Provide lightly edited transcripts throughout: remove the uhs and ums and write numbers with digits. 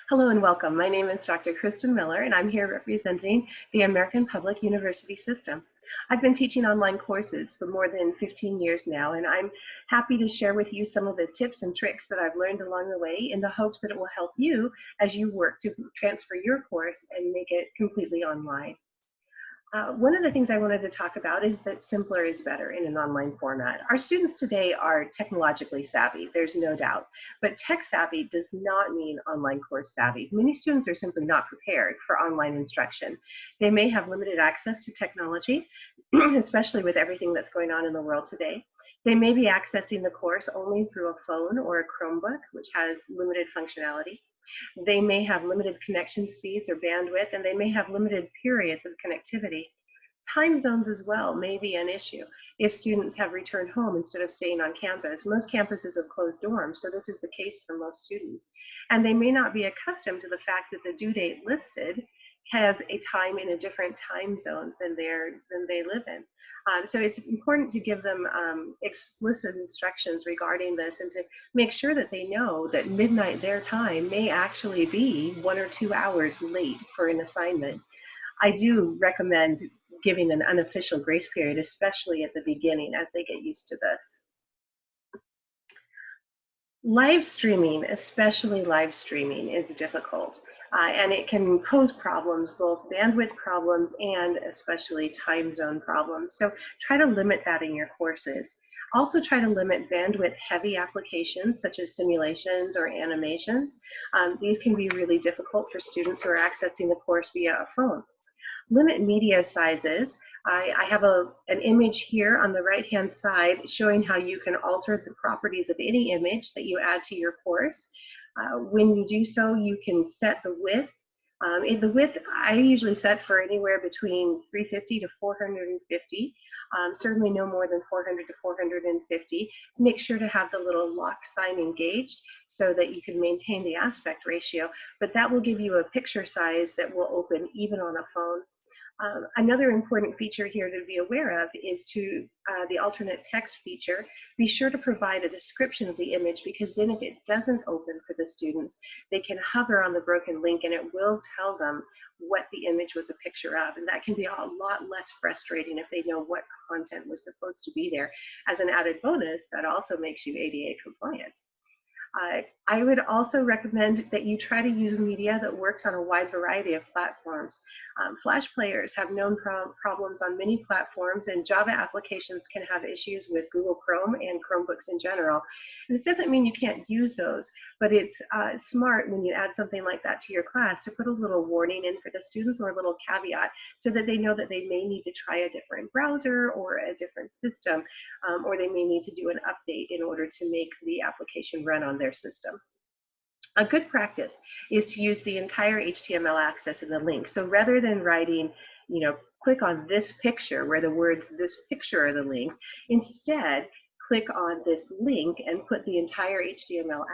Hello and welcome. My name is Dr. Kristen Miller, and I'm here representing the American Public University System. I've been teaching online courses for more than 15 years now, and I'm happy to share with you some of the tips and tricks that I've learned along the way in the hopes that it will help you as you work to transfer your course and make it completely online. One of the things I wanted to talk about is that simpler is better in an online format. Our students today are technologically savvy, there's no doubt, but tech savvy does not mean online course savvy. Many students are simply not prepared for online instruction. They may have limited access to technology, especially with everything that's going on in the world today. They may be accessing the course only through a phone or a Chromebook, which has limited functionality. They may have limited connection speeds or bandwidth, and they may have limited periods of connectivity. Time zones as well may be an issue. If students have returned home instead of staying on campus, most campuses have closed dorms, so this is the case for most students. And they may not be accustomed to the fact that the due date listed has a time in a different time zone than they live in. So it's important to give them explicit instructions regarding this and to make sure that they know that midnight their time may actually be 1 or 2 hours late for an assignment. I do recommend giving an unofficial grace period, especially at the beginning as they get used to this. Live streaming, especially live streaming, is difficult. And it can pose problems, both bandwidth problems and especially time zone problems. So try to limit that in your courses. Also try to limit bandwidth heavy applications such as simulations or animations. These can be really difficult for students who are accessing the course via a phone. Limit media sizes. I have an image here on the right-hand side showing how you can alter the properties of any image that you add to your course. When you do so, you can set the width. The width I usually set for anywhere between 350 to 450, certainly no more than 400 to 450. Make sure to have the little lock sign engaged so that you can maintain the aspect ratio, but that will give you a picture size that will open even on a phone. Another important feature here to be aware of is the alternate text feature. Be sure to provide a description of the image, because then if it doesn't open for the students, they can hover on the broken link and it will tell them what the image was a picture of. And that can be a lot less frustrating if they know what content was supposed to be there. As an added bonus, that also makes you ADA compliant. I would also recommend that you try to use media that works on a wide variety of platforms. Flash players have known problems on many platforms, and Java applications can have issues with Google Chrome and Chromebooks in general. This doesn't mean you can't use those, but it's smart when you add something like that to your class to put a little warning in for the students, or a little caveat, so that they know that they may need to try a different browser or a different system, or they may need to do an update in order to make the application run on their system. A good practice is to use the entire HTML access in the link. So rather than writing, click on this picture where the words "this picture" are the link, instead click on this link and put the entire HTML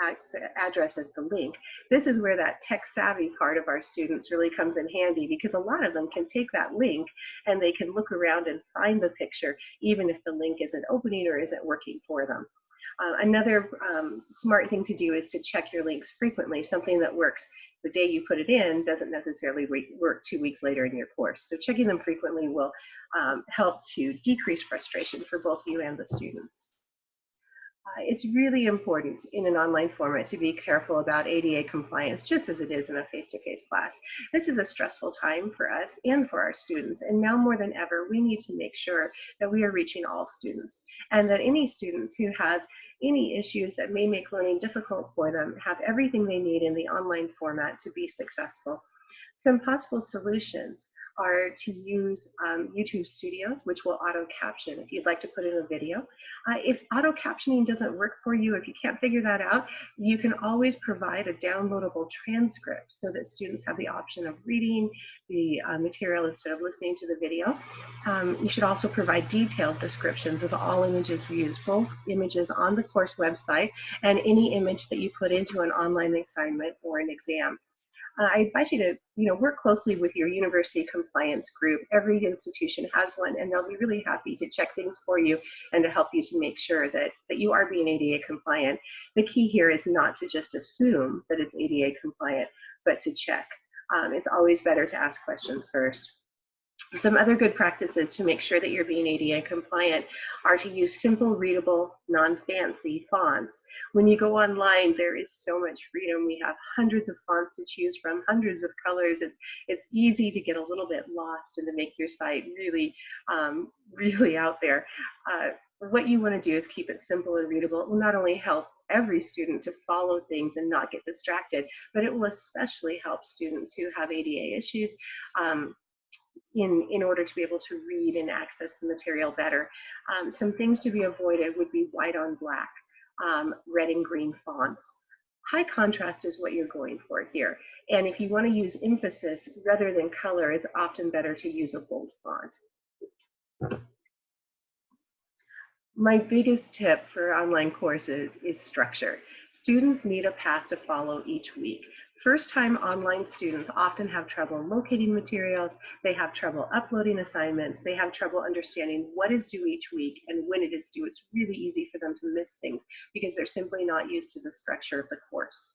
address as the link. This is where that tech savvy part of our students really comes in handy, because a lot of them can take that link and they can look around and find the picture, even if the link isn't opening or isn't working for them. Another smart thing to do is to check your links frequently. Something that works the day you put it in doesn't necessarily work 2 weeks later in your course. So checking them frequently will help to decrease frustration for both you and the students. It's really important in an online format to be careful about ADA compliance, just as it is in a face-to-face class. This is a stressful time for us and for our students, and now more than ever, we need to make sure that we are reaching all students, and that any students who have any issues that may make learning difficult for them have everything they need in the online format to be successful. Some possible solutions are to use YouTube Studios, which will auto caption if you'd like to put in a video. If auto captioning doesn't work for you, if you can't figure that out, you can always provide a downloadable transcript so that students have the option of reading the material instead of listening to the video. You should also provide detailed descriptions of all images used, both images on the course website and any image that you put into an online assignment or an exam. I advise you to work closely with your university compliance group. Every institution has one, and they'll be really happy to check things for you and to help you to make sure that you are being ADA compliant. The key here is not to just assume that it's ADA compliant, but to check. It's always better to ask questions first. Some other good practices to make sure that you're being ADA compliant are to use simple, readable, non-fancy fonts. When you go online, there is so much freedom. We have hundreds of fonts to choose from, hundreds of colors. It's easy to get a little bit lost and to make your site really, really out there. What you want to do is keep it simple and readable. It will not only help every student to follow things and not get distracted, but it will especially help students who have ADA issues in order to be able to read and access the material better. Some things to be avoided would be white on black, red and green fonts. High contrast is what you're going for here. And if you want to use emphasis rather than color, it's often better to use a bold font. My biggest tip for online courses is structure. Students need a path to follow each week. First-time online students often have trouble locating materials, they have trouble uploading assignments, they have trouble understanding what is due each week and when it is due. It's really easy for them to miss things because they're simply not used to the structure of the course.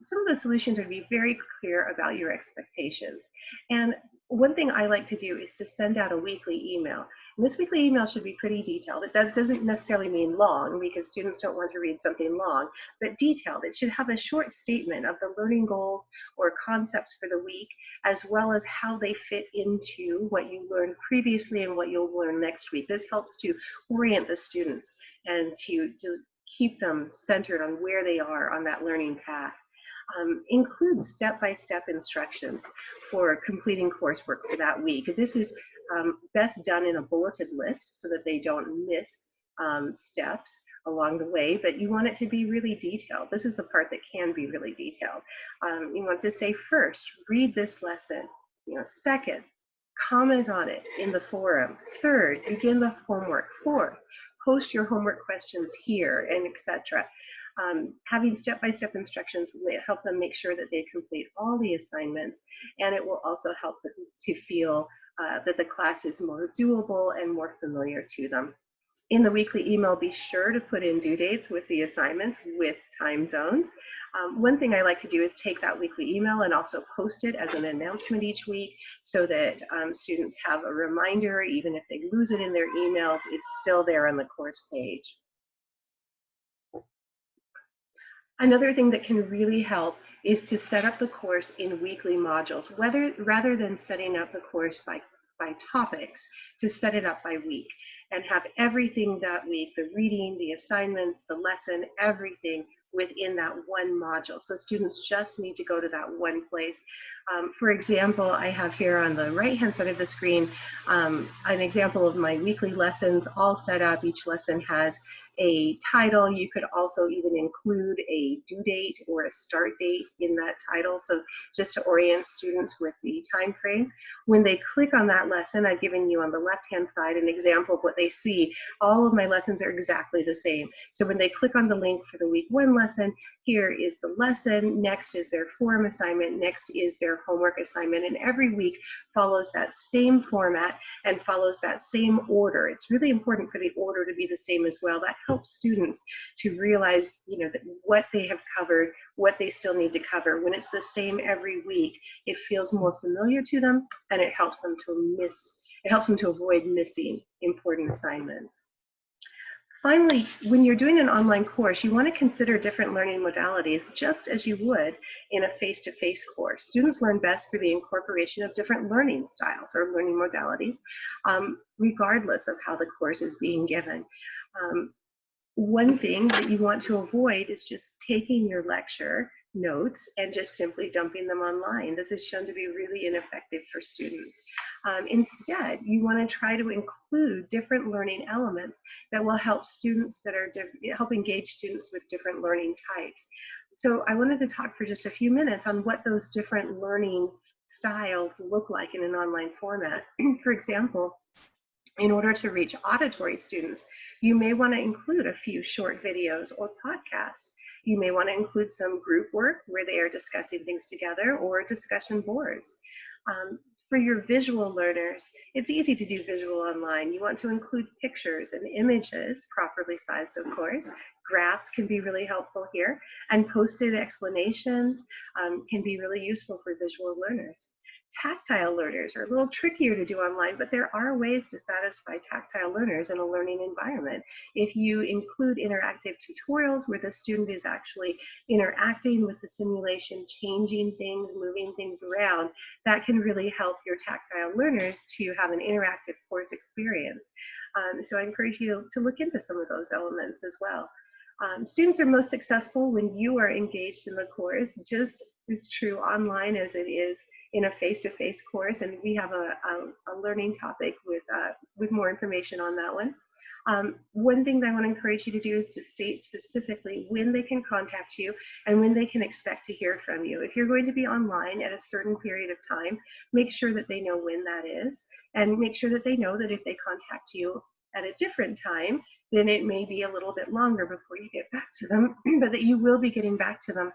Some of the solutions are to be very clear about your expectations. And one thing I like to do is to send out a weekly email. And this weekly email should be pretty detailed. That doesn't necessarily mean long because students don't want to read something long, but detailed. It should have a short statement of the learning goals or concepts for the week, as well as how they fit into what you learned previously and what you'll learn next week. This helps to orient the students and to keep them centered on where they are on that learning path. Include step-by-step instructions for completing coursework for that week. This is best done in a bulleted list so that they don't miss steps along the way, but you want it to be really detailed. This is the part that can be really detailed. You want to say first, read this lesson. Second, comment on it in the forum. Third, begin the homework. Fourth, post your homework questions here, and etc. Having step-by-step instructions will help them make sure that they complete all the assignments, and it will also help them to feel that the class is more doable and more familiar to them. In the weekly email, be sure to put in due dates with the assignments with time zones. One thing I like to do is take that weekly email and also post it as an announcement each week so that students have a reminder. Even if they lose it in their emails, it's still there on the course page. Another thing that can really help is to set up the course in weekly modules, rather than setting up the course by topics, to set it up by week and have everything that week, the reading, the assignments, the lesson, everything within that one module. So students just need to go to that one place. For example, I have here on the right-hand side of the screen an example of my weekly lessons all set up. Each lesson has a title. You could also even include a due date or a start date in that title, so just to orient students with the time frame. When they click on that lesson, I've given you on the left-hand side an example of what they see. All of my lessons are exactly the same. So when they click on the link for the week 1 lesson, here is the lesson, next is their forum assignment, next is their homework assignment, and every week follows that same format and follows that same order. It's really important for the order to be the same as well. That helps students to realize, that what they have covered, what they still need to cover. When it's the same every week, it feels more familiar to them, and it helps them to avoid missing important assignments. Finally, when you're doing an online course, you want to consider different learning modalities just as you would in a face-to-face course. Students learn best through the incorporation of different learning styles or learning modalities, regardless of how the course is being given. One thing that you want to avoid is just taking your lecture notes and just simply dumping them online. This is shown to be really ineffective for students. Instead, you want to try to include different learning elements that will help students help engage students with different learning types. So I wanted to talk for just a few minutes on what those different learning styles look like in an online format. For example, in order to reach auditory students, you may want to include a few short videos or podcasts. You may want to include some group work where they are discussing things together, or discussion boards. For your visual learners, it's easy to do visual online. You want to include pictures and images, properly sized of course, Graphs can be really helpful here, and posted explanations can be really useful for visual learners. Tactile learners are a little trickier to do online, but there are ways to satisfy tactile learners in a learning environment. If you include interactive tutorials where the student is actually interacting with the simulation, changing things, moving things around, that can really help your tactile learners to have an interactive course experience. So I encourage you to look into some of those elements as well. Students are most successful when you are engaged in the course, just as true online as it is in a face-to-face course, and we have a learning topic with more information on that one. One thing that I want to encourage you to do is to state specifically when they can contact you and when they can expect to hear from you. If you're going to be online at a certain period of time, make sure that they know when that is, and make sure that they know that if they contact you at a different time, then it may be a little bit longer before you get back to them, but that you will be getting back to them.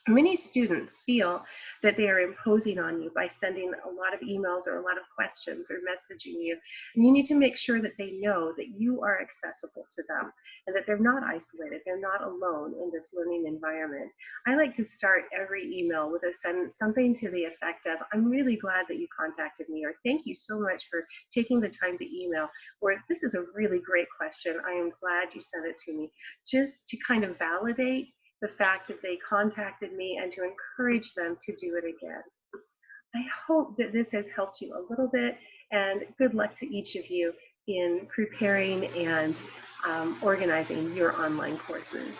Many students feel that they are imposing on you by sending a lot of emails or a lot of questions or messaging you. And you need to make sure that they know that you are accessible to them and that they're not isolated, they're not alone in this learning environment. I like to start every email with a sentence, something to the effect of, I'm really glad that you contacted me, or thank you so much for taking the time to email, or this is a really great question, I am glad you sent it to me, just to kind of validate the fact that they contacted me and to encourage them to do it again. I hope that this has helped you a little bit, and good luck to each of you in preparing and organizing your online courses.